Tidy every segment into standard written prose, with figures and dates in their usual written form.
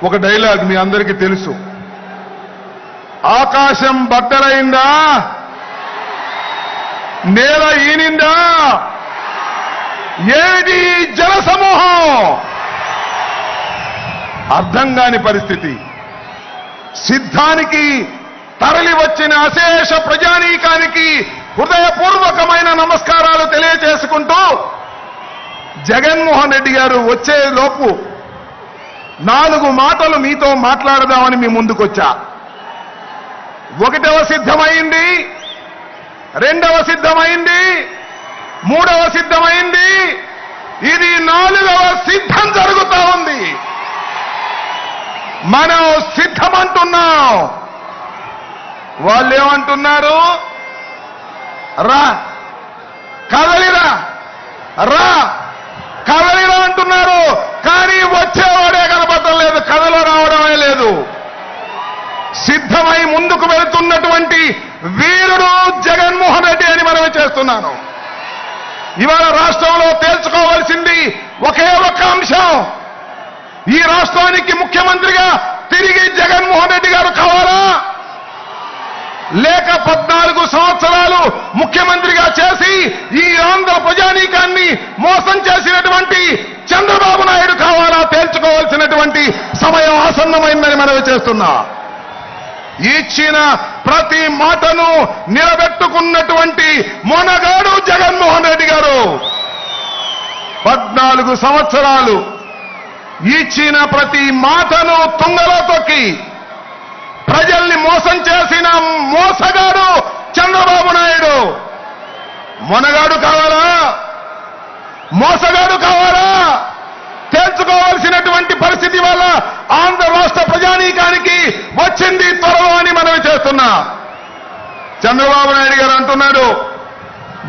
ఒక డైలాగ్ మీ అందరికీ తెలుసు. ఆకాశం బద్దలైందా, నేల ఈనిందా, ఏది జల సమూహం? అర్థం కాని పరిస్థితి. సిద్ధానికి తరలి వచ్చిన అశేష ప్రజానీకానికి హృదయపూర్వకమైన నమస్కారాలు తెలియజేసుకుంటూ జగన్మోహన్ రెడ్డి గారు వచ్చే లోపు 4 మాటలు మీతో మాట్లాడదామని మీ ముందుకొచ్చా. 1వ సిద్ధమైంది, 2వ సిద్ధమైంది, 3వ సిద్ధమైంది, ఇది 4వ సిద్ధం జరుగుతా ఉంది. మనం సిద్ధమంటున్నాం. వాళ్ళు ఏమంటున్నారు? రా కదలిరా, రా కదలిరా అంటున్నారు. కానీ వచ్చేవాడే కనపడటం లేదు, కథలో రావడమే లేదు. సిద్ధమై ముందుకు వెళుతున్నటువంటి వీరుడు జగన్మోహన్ రెడ్డి అని మనమే చేస్తున్నాను. ఇవాళ రాష్ట్రంలో తేల్చుకోవాల్సింది ఒకే ఒక్క అంశం. ఈ రాష్ట్రానికి ముఖ్యమంత్రిగా తిరిగి జగన్మోహన్ రెడ్డి గారు కావాలా, లేక 14 సంవత్సరాలు ముఖ్యమంత్రిగా చేసి ఈ ఆంధ్ర ప్రజానీకాన్ని మోసం చేసినటువంటి చంద్రబాబు నాయుడు కావాలా? తేల్చుకోవాల్సినటువంటి సమయం ఆసన్నమైందని మనవి చేస్తున్నా. ఇచ్చిన ప్రతి మాటను నిలబెట్టుకున్నటువంటి మొనగాడు జగన్మోహన్ రెడ్డి గారు. 14 సంవత్సరాలు ఇచ్చిన ప్రతి మాటను తుంగలో తొక్కి ప్రజల్ని మోసం చేసిన మోసగాడు చంద్రబాబు నాయుడు. మొనగాడు కావాలా, మోసగాడు కావాలా? తేల్చుకోవాల్సినటువంటి పరిస్థితి వల్ల ఆంధ్ర రాష్ట్ర ప్రజానీకానికి వచ్చింది త్వరలో అని మనవి చేస్తున్నా. చంద్రబాబు నాయుడు గారు అంటున్నాడు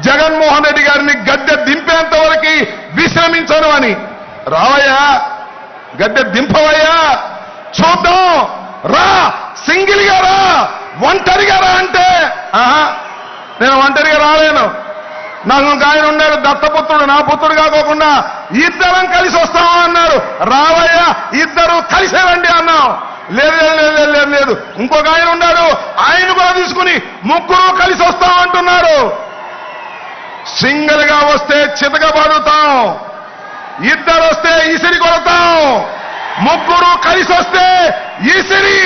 జగన్మోహన్ రెడ్డి గారిని గద్దె దింపేంత వరకు విశ్రమించను అని. రావయ్యా, గద్దె దింపవయ్యా, చూద్దాం, రా, సింగిల్గా రా, ఒంటరిగా రా అంటే నేను ఒంటరిగా రాలేను. నాకు ఒక ఆయన ఉన్నాడు, దత్తపుత్రుడు, నా పుత్రుడు కాకోకుండా ఇద్దరం కలిసి వస్తాము అన్నారు. రావయ్యా, ఇద్దరు కలిసే రండి అన్నాం. లేదు లేదు లేదు లేదు. ఇంకొక ఆయన ఉన్నాడు, ఆయన కూడా తీసుకుని 3 కలిసి వస్తాం అంటున్నారు. సింగిల్ గా వస్తే చితకబడుతాం, 2 వస్తే ఇసిరి కొడతాం, 3 కలిసి వస్తే ఇసిరి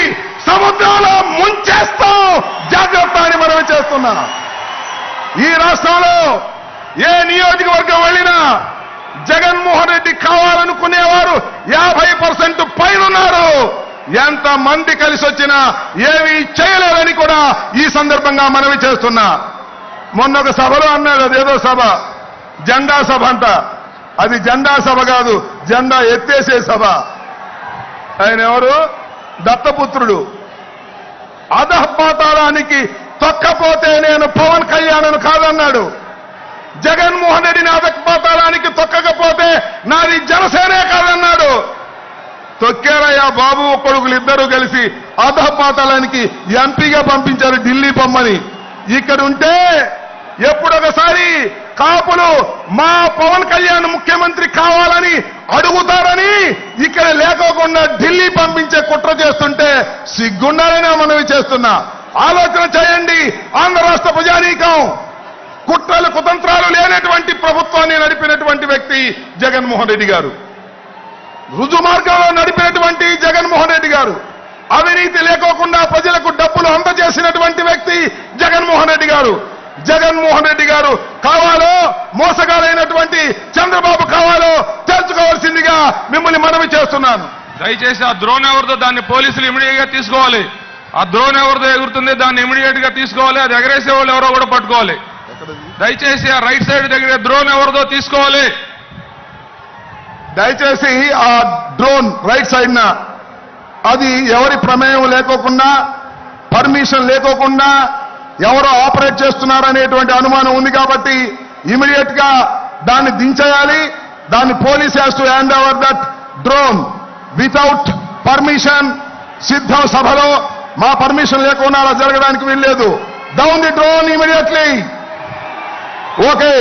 సముద్రంలో ముంచేస్తాం. జాగ్రత్త అని మనవి చేస్తున్నా. ఈ రాష్ట్రంలో ఏ నియోజకవర్గం వెళ్ళినా జగన్మోహన్ రెడ్డి కావాలనుకునేవారు 50% పైన ఉన్నారు. ఎంత మంది కలిసి వచ్చినా ఏమీ చేయలేరని కూడా ఈ సందర్భంగా మనవి చేస్తున్నా. మొన్న ఒక సభలో అన్నాడు, అదేదో సభ, జెండా సభ అంట. అది జెండా సభ కాదు, జెండా ఎత్తేసే సభ. ఆయన ఎవరు? దత్తపుత్రుడు. అధపాతాళానికి తొక్కపోతే నేను పవన్ కళ్యాణ్ కాదన్నాడు. జగన్మోహన్ రెడ్డిని అధపాతాళానికి తొక్కకపోతే నాది జనసేనే కాదన్నాడు. తొక్కారయ్యా బాబు కొడుకులు ఇద్దరూ కలిసి అధపాతాళానికి ఎంపీగా పంపించారు ఢిల్లీ పొమ్మని. ఇక్కడ ఉంటే ఎప్పుడొకసారి కాపులు మా పవన్ కళ్యాణ్ ముఖ్యమంత్రి కావాలని అడుగుతారని ఇక్కడ లేకోకుండా ఢిల్లీ పంపించే కుట్ర చేస్తుంటే సిగ్గుండాలని మనవి చేస్తున్నా. ఆలోచన చేయండి. ఆంధ్ర రాష్ట్ర ప్రజానీకం కుట్రలు కుతంత్రాలు లేనటువంటి ప్రభుత్వాన్ని నడిపినటువంటి వ్యక్తి జగన్మోహన్ రెడ్డి గారు. రుజు మార్గంలో నడిపినటువంటి జగన్మోహన్ రెడ్డి గారు. అవినీతి లేకోకుండా ప్రజలకు డబ్బులు అందజేసినటువంటి వ్యక్తి జగన్మోహన్ రెడ్డి గారు. జగన్మోహన్ రెడ్డి గారు కావాలో, మోసగాలైనటువంటి చంద్రబాబు కావాలో తెలుసుకోవాల్సిందిగా మిమ్మల్ని మనవి చేస్తున్నాను. దయచేసి ఆ డ్రోన్ ఎవరిదో దాన్ని పోలీసులు ఇమీడియట్ గా తీసుకోవాలి. ఆ డ్రోన్ ఎవరిదో ఎగురుతుంది దాన్ని ఇమీడియట్ గా తీసుకోవాలి. అది ఎగరేసే వాళ్ళు ఎవరో కూడా పట్టుకోవాలి. దయచేసి ఆ రైట్ సైడ్ దగ్గర డ్రోన్ ఎవరిదో తీసుకోవాలి. దయచేసి ఆ డ్రోన్ రైట్ సైడ్ అది ఎవరి ప్రమేయం లేకోకుండా, పర్మిషన్ లేకోకుండా ఎవరో ఆపరేట్ చేస్తున్నారనేటువంటి అనుమానం ఉంది కాబట్టి ఇమీడియట్ గా దాన్ని దించేయాలి. దాన్ని police has to hand over that drone without permission. సిద్ధం సభలో మా పర్మిషన్ లేకుండా అలా జరగడానికి వీల్లేదు. Down the drone immediately. Okay,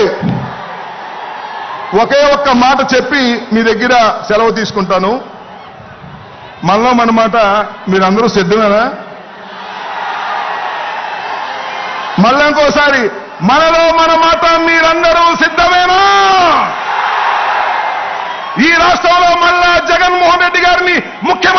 ఒకే ఒక్క మాట చెప్పి మీ దగ్గర సెలవు తీసుకుంటాను. మనలో మన మాట మీరందరూ సిద్ధమేనా? మళ్ళీ ఇంకోసారి, మనలో మన మాట మీరందరూ సిద్ధమేనా? ఈ రాష్ట్రంలో మళ్ళా జగన్మోహన్ రెడ్డి గారిని ముఖ్యమంత్రి